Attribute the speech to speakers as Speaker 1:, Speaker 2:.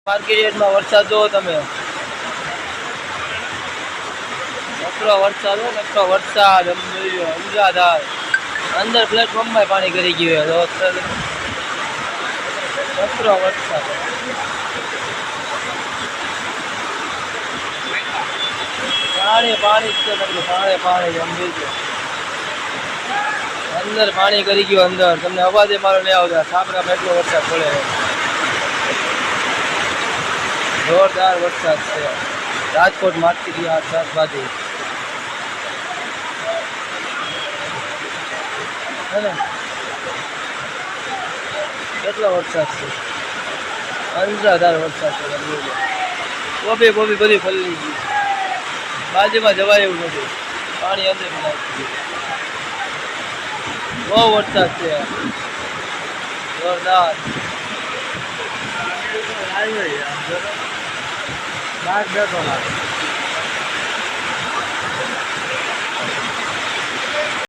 Speaker 1: માર્કેટમાં વરસાદ જો તમે નકરો વરસાદ અંધાધાર અંદર પ્લેટફોર્મમાં પાણી કરી ગયું નકરો વરસાદ પાણી પાણી અંદર પાણી કરી ગયું અંદર તમને અવાજે મારો નહીં આવતા સાબરામાં એટલો વરસાદ પડે જોરદાર વરસાદ છે રાજકોટ માર્કેટ યાર્ડ શાકભાજી હે ને કેટલો વરસાદ છે અંધાધાર વરસાદ છે કોબી બધી ફરી ગઈ બાજુમાં જવાય એવું નથી પાણી અંદર બહુ વરસાદ છે જોરદાર લાગ બેઠો લાગે